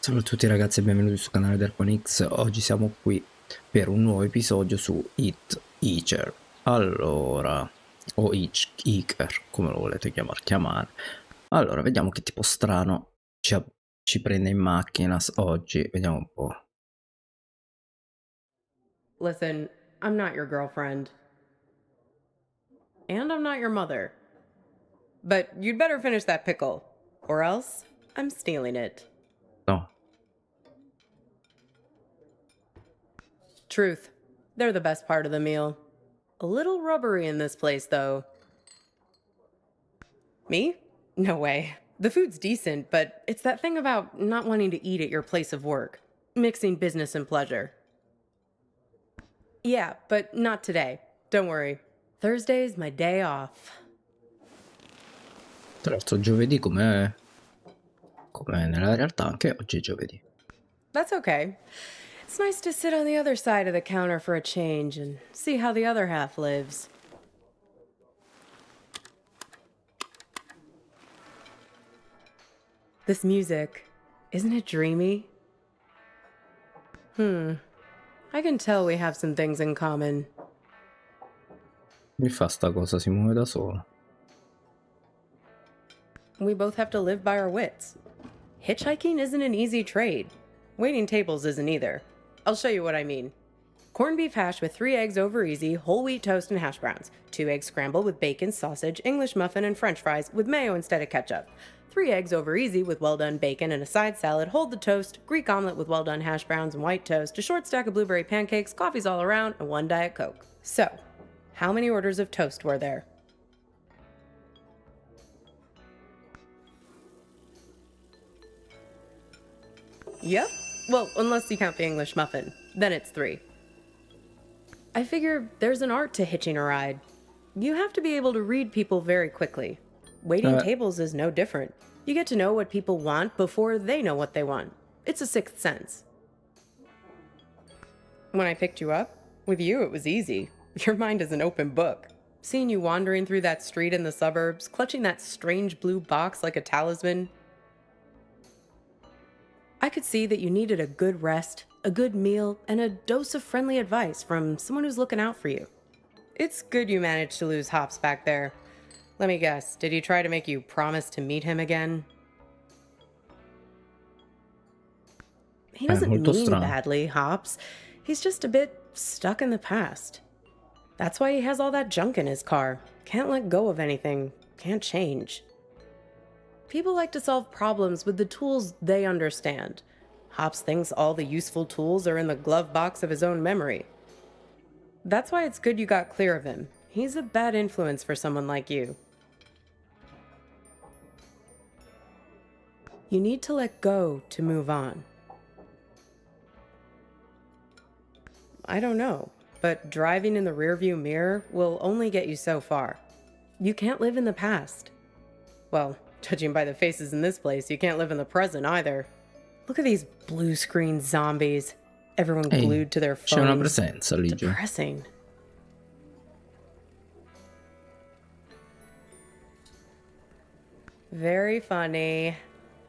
Salve a tutti ragazzi e benvenuti sul canale del X. Oggi siamo qui per un nuovo episodio su Hitcher. Allora, o Hitcher, come lo volete chiamare. Allora, vediamo che tipo strano ci prende in macchina oggi. Vediamo un po'. Listen, I'm not your girlfriend. And I'm not your mother. But you'd better finish that pickle, or else I'm stealing it. No. Truth. They're the best part of the meal. A little rubbery in this place, though. Me? No way. The food's decent, but it's that thing about not wanting to eat at your place of work. Mixing business and pleasure. Yeah, but not today. Don't worry. Thursday's my day off. Tra l'altro giovedì come nella realtà anche oggi è giovedì. That's okay. It's nice to sit on the other side of the counter for a change and see how the other half lives. This music, isn't it dreamy? I can tell we have some things in common. Mi fa sta cosa, si muove da sola. We both have to live by our wits. Hitchhiking isn't an easy trade. Waiting tables isn't either. I'll show you what I mean. Corned beef hash with 3 eggs over easy, whole wheat toast and hash browns. 2 eggs scrambled with bacon, sausage, English muffin, and french fries with mayo instead of ketchup. 3 eggs over easy with well-done bacon and a side salad, hold the toast, Greek omelet with well-done hash browns and white toast, a short stack of blueberry pancakes, coffees all around, and 1 Diet Coke. So, how many orders of toast were there? Yep. Well, unless you count the English muffin. Then it's 3. I figure there's an art to hitching a ride. You have to be able to read people very quickly. Waiting tables is no different. You get to know what people want before they know what they want. It's a sixth sense. When I picked you up, with you it was easy. Your mind is an open book. Seeing you wandering through that street in the suburbs, clutching that strange blue box like a talisman, I could see that you needed a good rest, a good meal, and a dose of friendly advice from someone who's looking out for you. It's good you managed to lose Hops back there. Let me guess, did he try to make you promise to meet him again? He doesn't mean badly, Hops. He's just a bit stuck in the past. That's why he has all that junk in his car. Can't let go of anything. Can't change. People like to solve problems with the tools they understand. Hops thinks all the useful tools are in the glove box of his own memory. That's why it's good you got clear of him. He's a bad influence for someone like you. You need to let go to move on. I don't know, but driving in the rearview mirror will only get you so far. You can't live in the past. Well, judging by the faces in this place, you can't live in the present either. Look at these blue screen zombies. Everyone glued to their phones. C'è una presenza lì. Depressing. Very funny.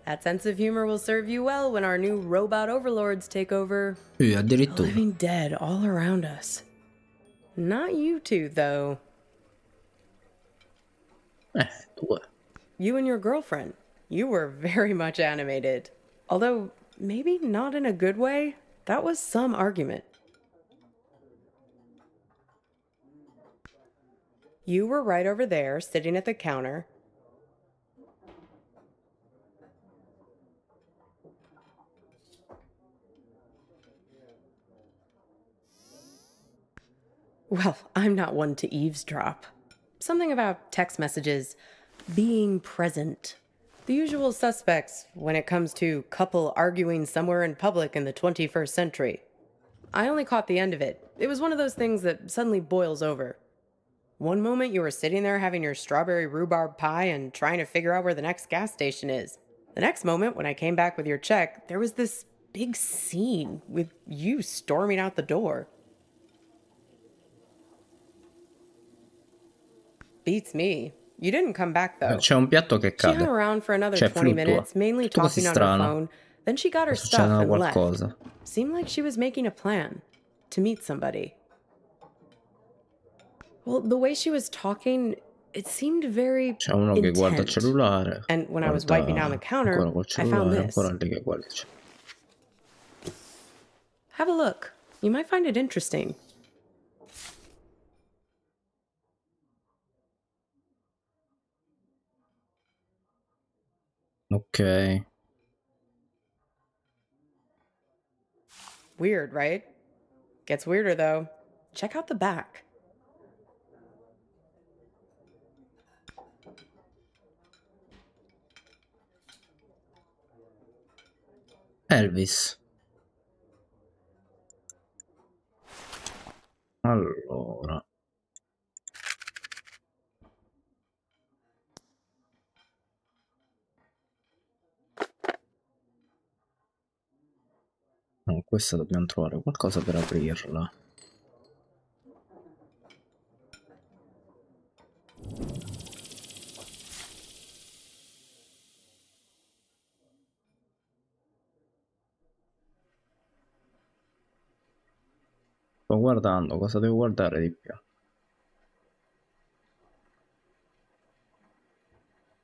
That sense of humor will serve you well when our new robot overlords take over. Addirittura. Living dead all around us. Not you two, though. Tu. You and your girlfriend. You were very much animated. Although, maybe not in a good way. That was some argument. You were right over there, sitting at the counter. Well, I'm not one to eavesdrop. Something about text messages, being present. The usual suspects when it comes to couple arguing somewhere in public in the 21st century. I only caught the end of it. It was one of those things that suddenly boils over. One moment you were sitting there having your strawberry rhubarb pie and trying to figure out where the next gas station is. The next moment, when I came back with your check, there was this big scene with you storming out the door. Beats me. You didn't come back though. C'è un piatto che She hung cade. around for another Cioè, 20 fluttua. minutes, mainly Tutto così talking on her strano. phone. Then she got sta her stuff succedendo and left. qualcosa. Seemed like she was making a plan to meet somebody. Well, the way she was talking, it seemed very C'è uno che guarda il intent. cellulare, And when I was wiping down the guarda counter, ancora col I found cellulare, ancora this. lì che guarda il Have a look. You might find it interesting. Ok. Weird, right? Gets weirder though. Check out the back. Elvis. Allora. No, questa dobbiamo trovare qualcosa per aprirla. Sto guardando, cosa devo guardare di più?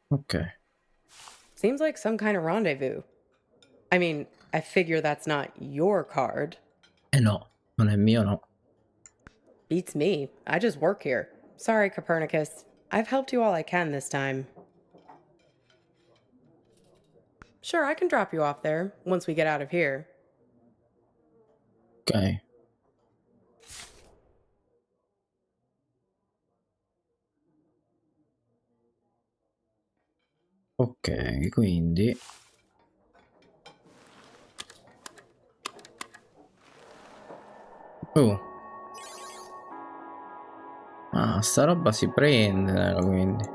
Ok. Seems like some kind of rendezvous. I mean, I figure that's not your card. Eh no, non è mio, no. Beats me. I just work here. Sorry, Copernicus. I've helped you all I can this time. Sure, I can drop you off there once we get out of here. Ok. Ok, quindi... Oh. Ah, sta roba si prende, quindi.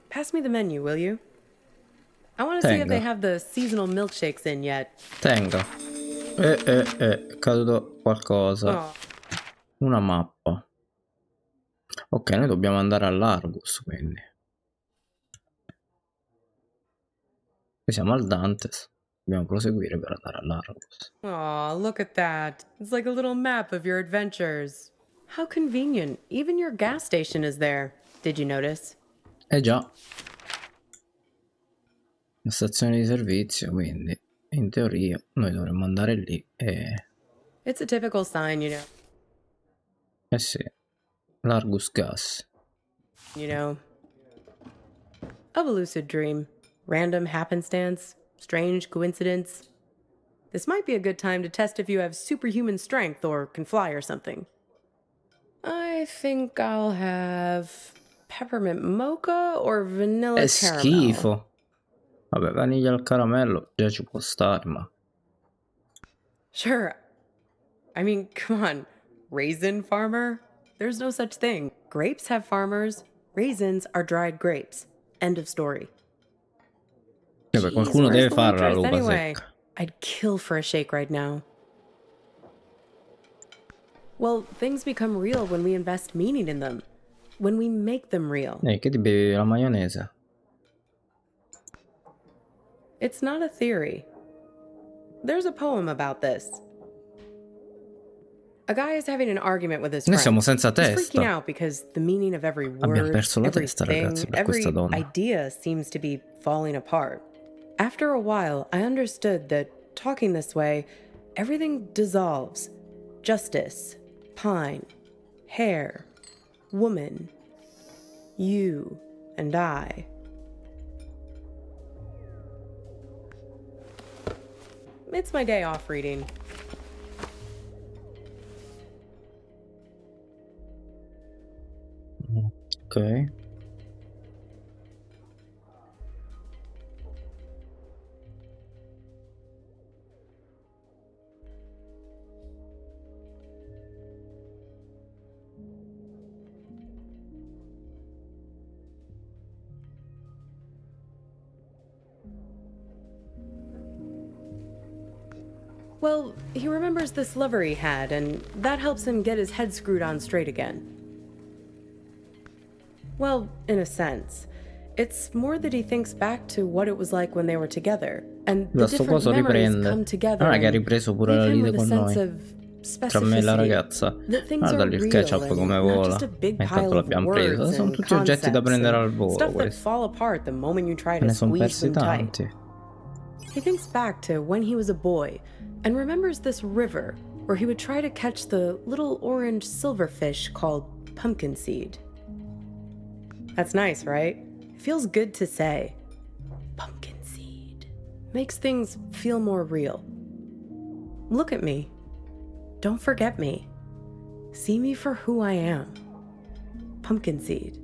Pass me the menu, will you? I want to see if they Tenga, have the seasonal milkshakes in yet. tenga. È caduto qualcosa. Oh, Una mappa. Ok, noi dobbiamo andare all'Argus, quindi. Qui siamo al Dantes. Dobbiamo proseguire per andare all'Argus. aw, look at that. It's like a little map of your adventures. How convenient. Even your gas station is there. Did you notice? Eh già, la stazione di servizio, quindi in teoria noi dovremmo andare lì e... It's a typical sign, Eh sì, l'Argus Gas. you know, of a lucid dream. Random happenstance, strange coincidence. This might be a good time to test if you have superhuman strength or can fly or something. I think I'll have peppermint mocha or vanilla È caramel. schifo. Vabbè, vaniglia al caramello già ci può stare, ma... Sure. I mean, come on. Raisin farmer? There's no such thing. Grapes have farmers. Raisins are dried grapes. End of story. Beh, Jeez, qualcuno where's deve the fare la waitress roba anyway? secca. I'd kill for a shake right now. Well, things become real when we invest meaning in them. When we make them real. Che ti bevi la maionese? It's not a theory. There's a poem about this. A guy is having an argument with his Noi friend. siamo senza He's freaking testa. out because the meaning of every Abbiamo word, perso la testa, ragazzi, everything, per questa every donna. idea seems to be falling apart. After a while, I understood that talking this way, everything dissolves. Justice, pine, hair, woman, you, and I. It's my day off reading. Ok. Well, he remembers this lover he had, and that helps him get his head screwed on straight again. Well, in a sense. It's more that he thinks back to what it was like when they were together, and the Da sto different coso memories riprende. come together Non è che ha and ripreso pure leave la him lite with a con sense noi. of Tra me e la specificity. ragazza. That things are Guardali il real ketchup and come not vola. just a big E intanto pile of l'abbiamo preso. words Sono and tutti oggetti da concepts prendere al and volo stuff that questi. fall apart the moment you try Me to ne sono squeeze persi them tight. tanti. He thinks back to when he was a boy and remembers this river where he would try to catch the little orange silverfish called pumpkin seed. That's nice, right? It feels good to say. Pumpkin seed. Makes things feel more real. Look at me. Don't forget me. See me for who I am. Pumpkin seed.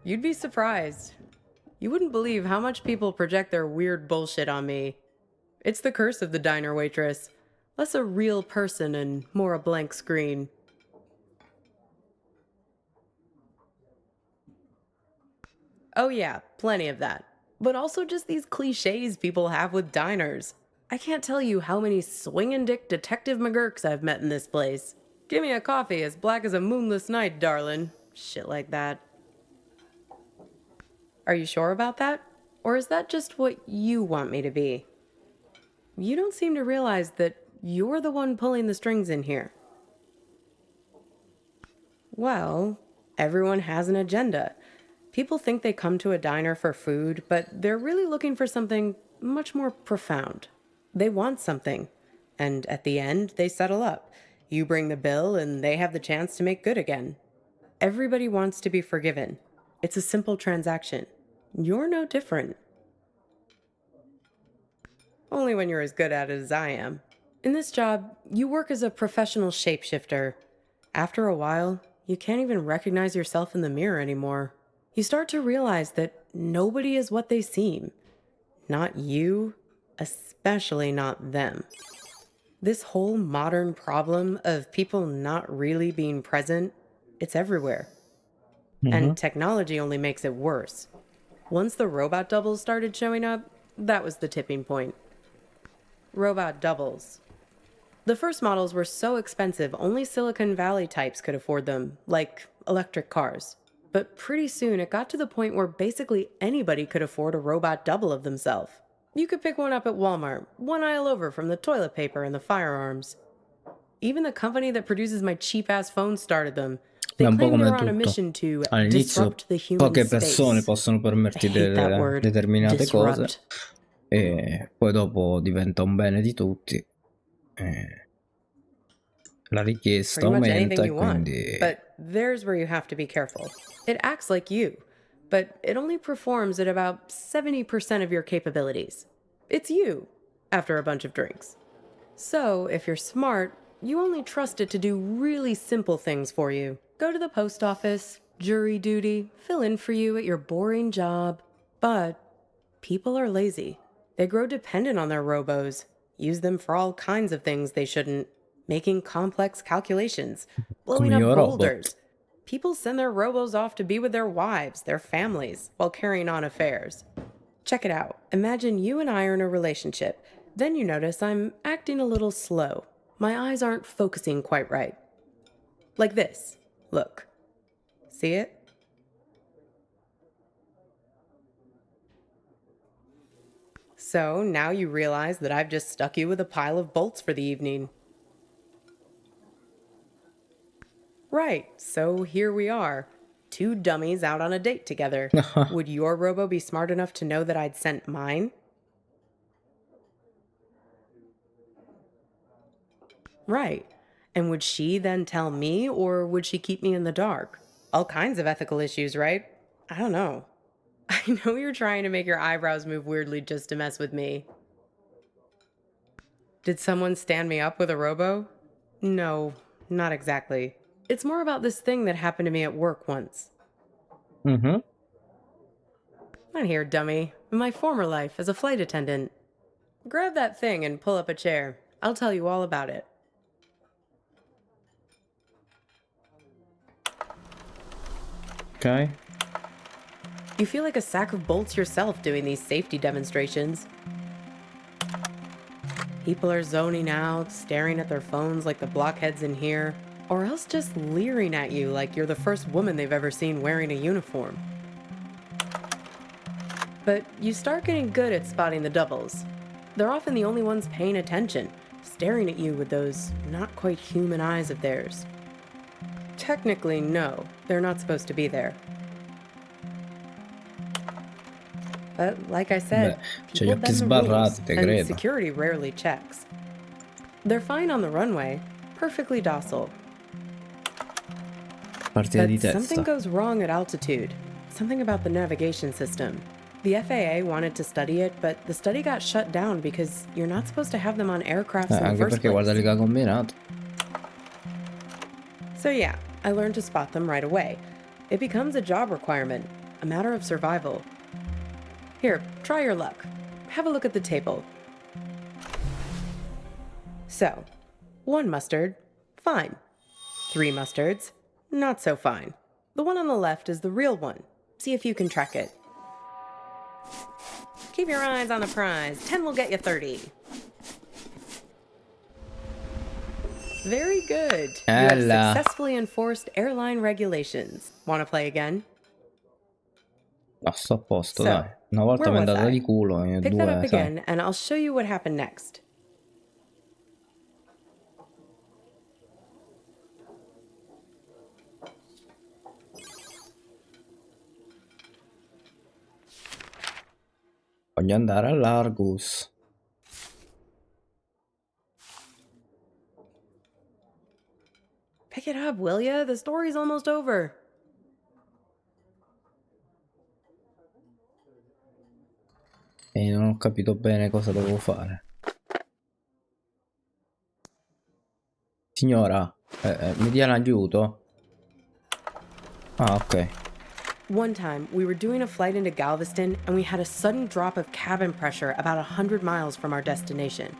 You'd be surprised. You wouldn't believe how much people project their weird bullshit on me. It's the curse of the diner waitress. Less a real person and more a blank screen. Oh yeah, plenty of that. But also just these cliches people have with diners. I can't tell you how many swingin' dick Detective McGurks I've met in this place. Give me a coffee as black as a moonless night, darlin'. Shit like that. Are you sure about that? Or is that just what you want me to be? You don't seem to realize that you're the one pulling the strings in here. Well, everyone has an agenda. People think they come to a diner for food, but they're really looking for something much more profound. They want something, and at the end, they settle up. You bring the bill, and they have the chance to make good again. Everybody wants to be forgiven. It's a simple transaction. You're no different. Only when you're as good at it as I am. In this job, you work as a professional shapeshifter. After a while, you can't even recognize yourself in the mirror anymore. You start to realize that nobody is what they seem. Not you, especially not them. This whole modern problem of people not really being present, it's everywhere. And technology only makes it worse. Once the robot doubles started showing up, that was the tipping point. Robot doubles. The first models were so expensive, only Silicon Valley types could afford them, like electric cars. But pretty soon it got to the point where basically anybody could afford a robot double of themselves. You could pick one up at Walmart, one aisle over from the toilet paper and the firearms. Even the company that produces my cheap-ass phone started them. È They un po' claimed they come were on a tutto. mission to All'inizio disrupt the human poche persone space. possono I permettersi hate that word. determinate cose Disrupt. e poi dopo diventa un bene di tutti. La richiesta Pretty much anything aumenta e you want. quindi But there's where you have to be careful. It acts like you, but it only performs at about 70% of your capabilities. It's you, after a bunch of drinks. So, if you're smart, you only trust it to do really simple things for you. Go to the post office, jury duty, fill in for you at your boring job. But people are lazy. They grow dependent on their robos, use them for all kinds of things they shouldn't, making complex calculations, come blowing io up robot. boulders. People send their robos off to be with their wives, their families, while carrying on affairs. Check it out. Imagine you and I are in a relationship. Then you notice I'm acting a little slow. My eyes aren't focusing quite right. Like this. Look. See it? So now you realize that I've just stuck you with a pile of bolts for the evening. Right, so here we are. Two dummies out on a date together. Would your robo be smart enough to know that I'd sent mine? Right. And would she then tell me, or would she keep me in the dark? All kinds of ethical issues, right? I don't know. I know you're trying to make your eyebrows move weirdly just to mess with me. Did someone stand me up with a robo? No, not exactly. It's more about this thing that happened to me at work once. Mhm. Not here, dummy. In my former life as a flight attendant. Grab that thing and pull up a chair. I'll tell you all about it. Ok. You feel like a sack of bolts yourself doing these safety demonstrations. People are zoning out, staring at their phones like the blockheads in here, or else just leering at you like you're the first woman they've ever seen wearing a uniform. But you start getting good at spotting the doubles. They're often the only ones paying attention, staring at you with those not quite human eyes of theirs. Technically, no, they're not supposed to be there. But like I Beh, said, c'ha gli people occhi bend the rules, sbarrati, te and credo. security rarely checks. They're fine on the runway, perfectly docile. Partita di But something testa. goes wrong at altitude. Something about the navigation system. The FAA wanted to study it, but the study got shut down because you're not supposed to have them on aircrafts in the Anche first perché guarda place. lì che ha combinato. So yeah, I learned to spot them right away. It becomes a job requirement, a matter of survival. Here, try your luck. Have a look at the table. So, 1 mustard, fine. 3 mustards, not so fine. The one on the left is the real one. See if you can track it. Keep your eyes on the prize. 10 will get you 30. Very good. You have Là. successfully enforced airline regulations. Want to play again? No, sto a posto, So, dai. Una volta where mi è was andata I? di culo, e Pick that up due, sai. again, and I'll show you what happened next. Voglio andare all'Argus. Pick it up, will ya? The story's almost over. E non ho capito bene cosa devo fare. Signora, mi dia un aiuto? Ah, ok. One time, we were doing a flight into Galveston, and we had a sudden drop of cabin pressure about 100 miles from our destination.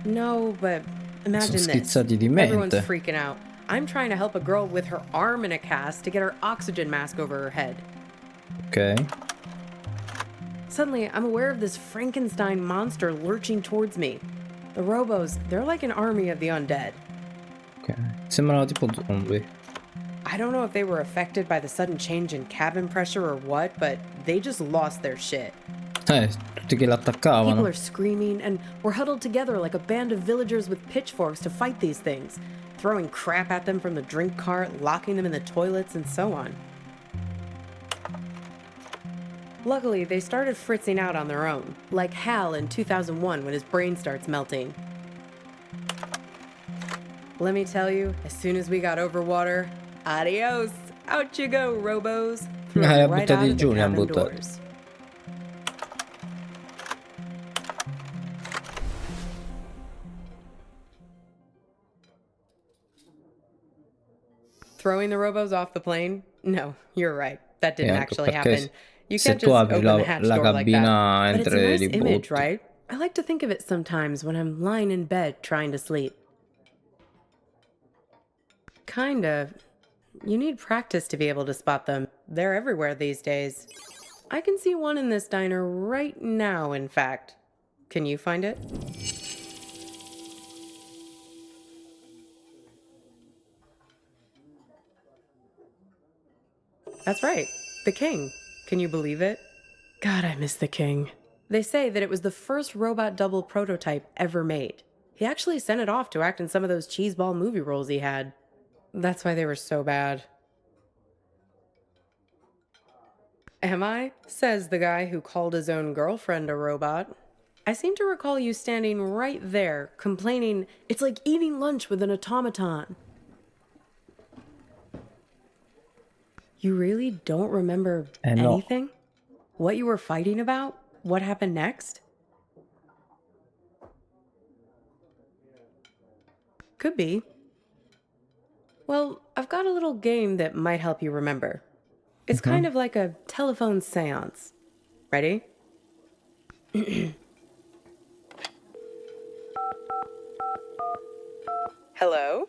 No, but Sono imagine this. schizzati di Everyone's mente. freaking out. I'm trying to help a girl with her arm in a cast to get her oxygen mask over her head. Ok. Suddenly, I'm aware of this Frankenstein monster lurching towards me. The robos, they're like an army of the undead. Ok. Sembrano tipo zombie. I don't know if they were affected by the sudden change in cabin pressure or what, but they just lost their shit. Tutti che People l'attaccavano. are screaming, and we're huddled together like a band of villagers with pitchforks to fight these things, throwing crap at them from the drink cart, locking them in the toilets, and so on. Luckily, they started fritzing out on their own, like Hal in 2001 when his brain starts melting. Let me tell you, as soon as we got over water, adios! Out you go, robos! Threw Ha them right out buttati of the giù, li han cabin buttati. doors. Throwing the robos off the plane? No, you're right. That E didn't anche actually perché happen. You se can't tu just apri open the hatch la door like that. cabina But it's a entri e nice li image, butti. right? I like to think of it sometimes when I'm lying in bed trying to sleep. Kind of. You need practice to be able to spot them. They're everywhere these days. I can see one in this diner right now, in fact. Can you find it? That's right. The King. Can you believe it? God, I miss the King. They say that it was the first robot double prototype ever made. He actually sent it off to act in some of those cheeseball movie roles he had. That's why they were so bad. Am I? Says the guy who called his own girlfriend a robot. I seem to recall you standing right there, complaining, it's like eating lunch with an automaton. You really don't remember No. anything? What you were fighting about? What happened next? Could be. Well, I've got a little game that might help you remember. It's kind of like a telephone seance. Ready? Hello?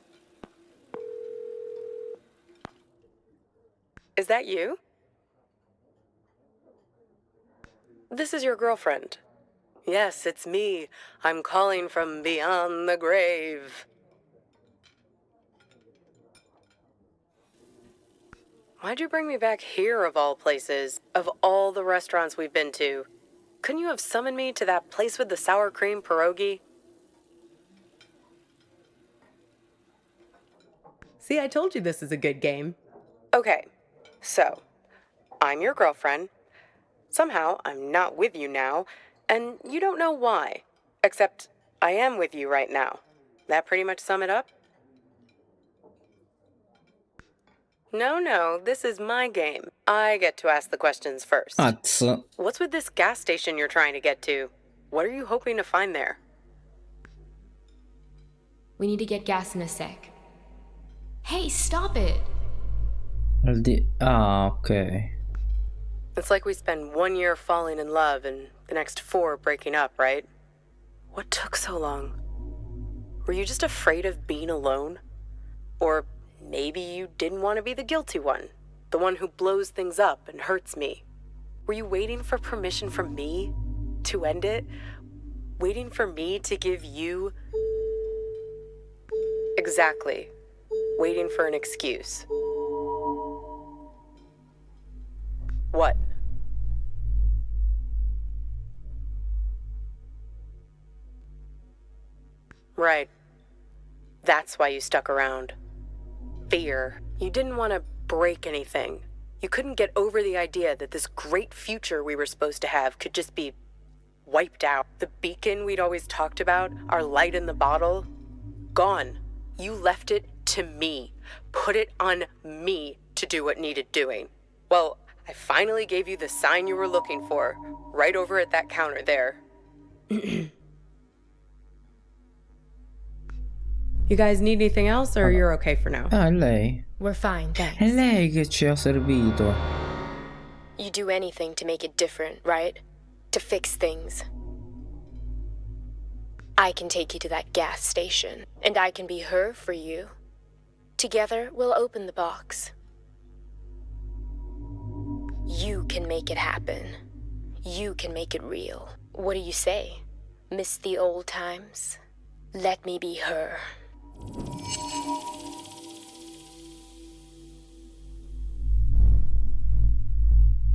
Is that you? This is your girlfriend. Yes, it's me. I'm calling from beyond the grave. Why'd you bring me back here of all places? Of all the restaurants we've been to? Couldn't you have summoned me to that place with the sour cream pierogi? See, I told you this is a good game. Okay, so, I'm your girlfriend. Somehow, I'm not with you now, and you don't know why. Except, I am with you right now. That pretty much sum it up? No, this is my game. I get to ask the questions first. Azz. What's with this gas station you're trying to get to? What are you hoping to find there? We need to get gas in a sec. Hey, stop it! Ah, ok. It's like we spend 1 year falling in love and the next 4 breaking up, right? What took so long? Were you just afraid of being alone? Or maybe you didn't want to be the guilty one, the one who blows things up and hurts me. Were you waiting for permission from me to end it? Waiting for me to give you... Exactly. Waiting for an excuse. What? Right. That's why you stuck around. Fear. You didn't want to break anything. You couldn't get over the idea that this great future we were supposed to have could just be wiped out. The beacon we'd always talked about, our light in the bottle, gone. You left it to me. Put it on me to do what needed doing. Well, I finally gave you the sign you were looking for, right over at that counter there. You guys need anything else, or you're okay for now? Ah, è lei. We're fine, È thanks. lei che ci ha servito. You do anything to make it different, right? To fix things. I can take you to that gas station, and I can be her for you. Together, we'll open the box. You can make it happen. You can make it real. What do you say? Miss the old times? Let me be her.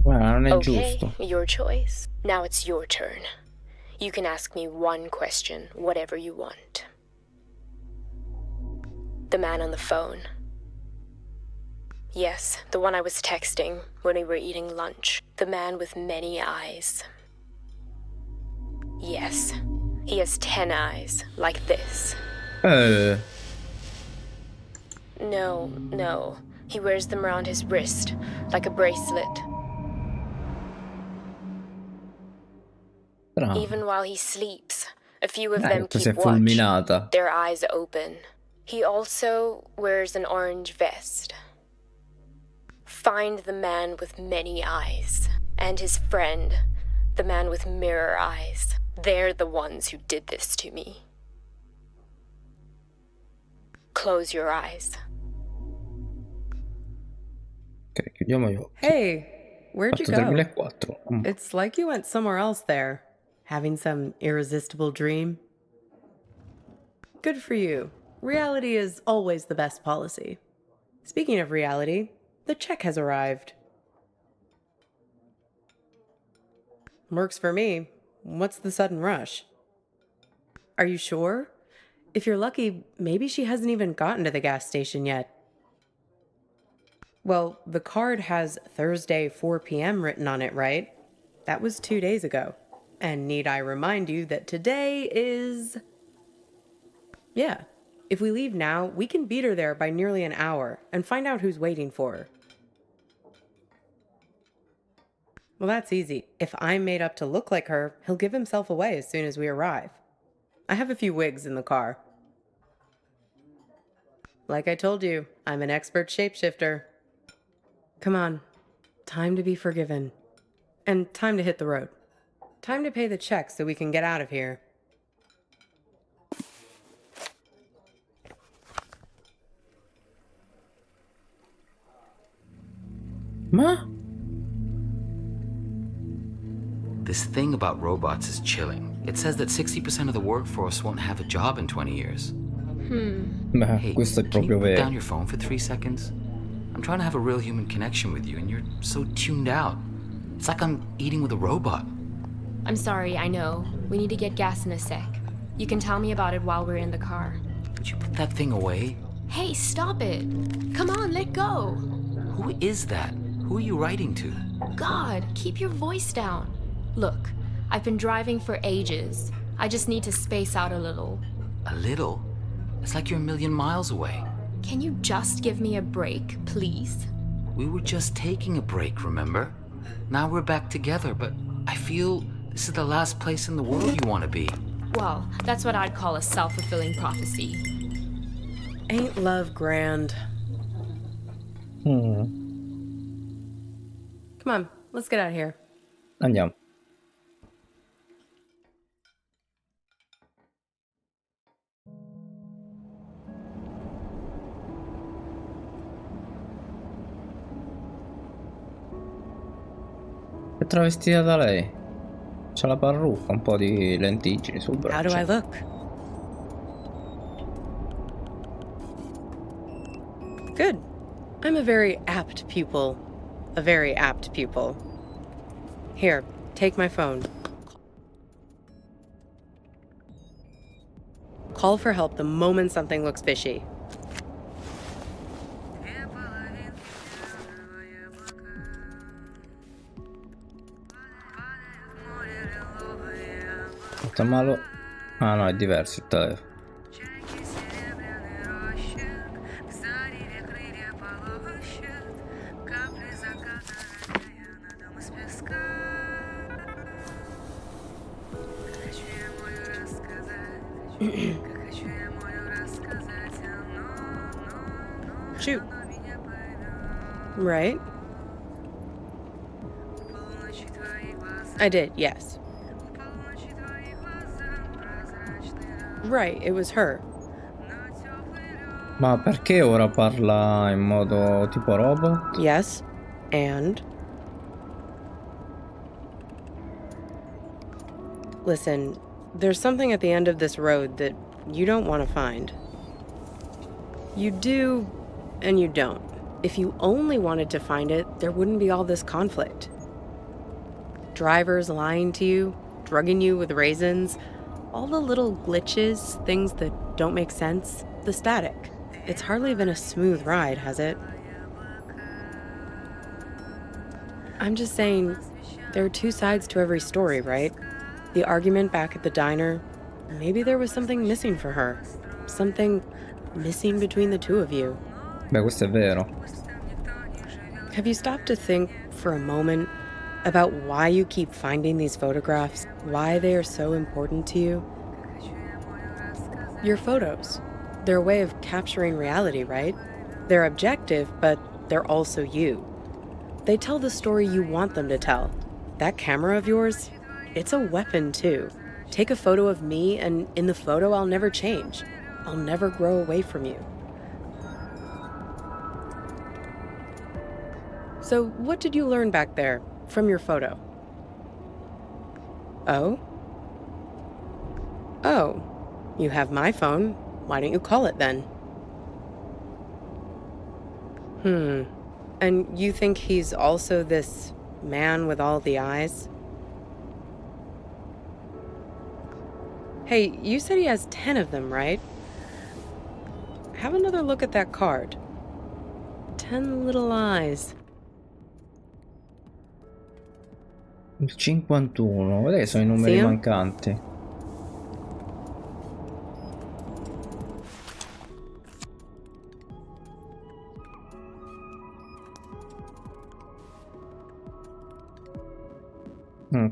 Guarda, non è Okay, giusto. your choice. Now it's your turn. You can ask me one question, whatever you want. The man on the phone. Yes, the one I was texting when we were eating lunch. The man with many eyes. Yes, he has 10 eyes, like this. No. He wears them around his wrist, like a bracelet. Bravo. Even while he sleeps, a few of Dai, them questa si è keep watch, fulminata. their eyes open. He also wears an orange vest. Find the man with many eyes, and his friend, the man with mirror eyes. They're the ones who did this to me. Close your eyes. Ok, chiudiamo gli occhi. Hey, where'd you go? 2004. It's like you went somewhere else there. Having some irresistible dream. Good for you. Reality is always the best policy. Speaking of reality, the check has arrived. Works for me. What's the sudden rush? Are you sure? If you're lucky, maybe she hasn't even gotten to the gas station yet. Well, the card has Thursday 4 p.m. written on it, right? That was 2 days ago. And need I remind you that today is... Yeah. If we leave now, we can beat her there by nearly an hour and find out who's waiting for her. Well, that's easy. If I'm made up to look like her, he'll give himself away as soon as we arrive. I have a few wigs in the car. Like I told you, I'm an expert shapeshifter. Come on. Time to be forgiven. And time to hit the road. Time to pay the check so we can get out of here. Ma? This thing about robots is chilling. It says that 60% of the workforce won't have a job in 20 years. Beh, Hey, questo è can you proprio put down vero. your phone for 3 seconds? I'm trying to have a real human connection with you, and you're so tuned out. It's like I'm eating with a robot. I'm sorry, I know. We need to get gas in a sec. You can tell me about it while we're in the car. Would you put that thing away? Hey, stop it! Come on, let go! Who is that? Who are you writing to? God, keep your voice down. Look, I've been driving for ages. I just need to space out a little. A little? It's like you're a million miles away. Can you just give me a break, please? We were just taking a break, remember? Now we're back together, but I feel this is the last place in the world you want to be. Well, that's what I'd call a self-fulfilling prophecy. Ain't love grand? Mm, Come on, let's get out of here. Andiamo. È travestita da lei. C'ha la parrucca, un po' di lentiggini sul How do I braccio. look? Good. I'm a very apt pupil. A very apt pupil. Here, take my phone. Call for help the moment something looks fishy. Fatto malo. Ah no, è diverso il telefono. Shoot. Right? I did, yes. Right, it was her. Ma perché ora parla in modo tipo robot? Yes, and? Listen, there's something at the end of this road that you don't want to find. You do, and you don't. If you only wanted to find it, there wouldn't be all this conflict. Drivers lying to you, drugging you with raisins, all the little glitches, things that don't make sense, the static. It's hardly been a smooth ride, has it? I'm just saying, there are two sides to every story, right? The argument back at the diner, maybe there was something missing for her. Something missing between the two of you. Beh, questo è vero. Have you stopped to think for a moment about why you keep finding these photographs? Why they are so important to you? Your photos. They're a way of capturing reality, right? They're objective, but they're also you. They tell the story you want them to tell. That camera of yours, it's a weapon too. Take a photo of me, and in the photo, I'll never change. I'll never grow away from you. So, what did you learn back there from your photo? Oh? Oh, you have my phone. Why don't you call it then? And you think he's also this man with all the eyes? Hey, you said he has 10 of them, right? Have another look at that card. 10 little eyes. Il 51. Vedete, sono i numeri Sì? mancanti.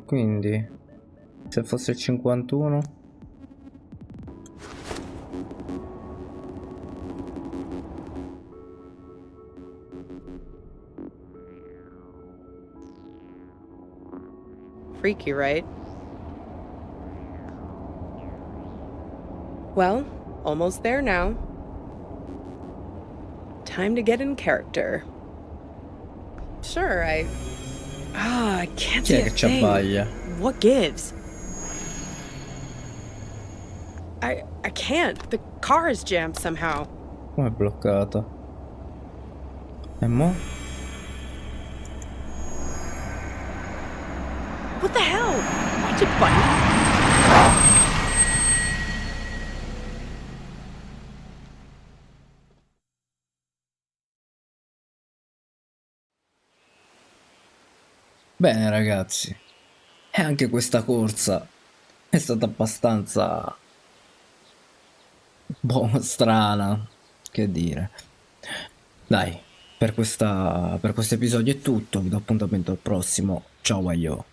Quindi, se fosse il 51... Freaky, right? Well, almost there now. Time to get in character. Sure, I can't Chi see è a che ci thing. abbaglia? What gives? I can't. The car is jammed somehow. Come è bloccata? E mo? What the hell? Watch it, buddy. Bene ragazzi, e anche questa corsa è stata abbastanza boh, strana, che dire. Dai, per questo episodio è tutto, vi do appuntamento al prossimo. Ciao, Waio.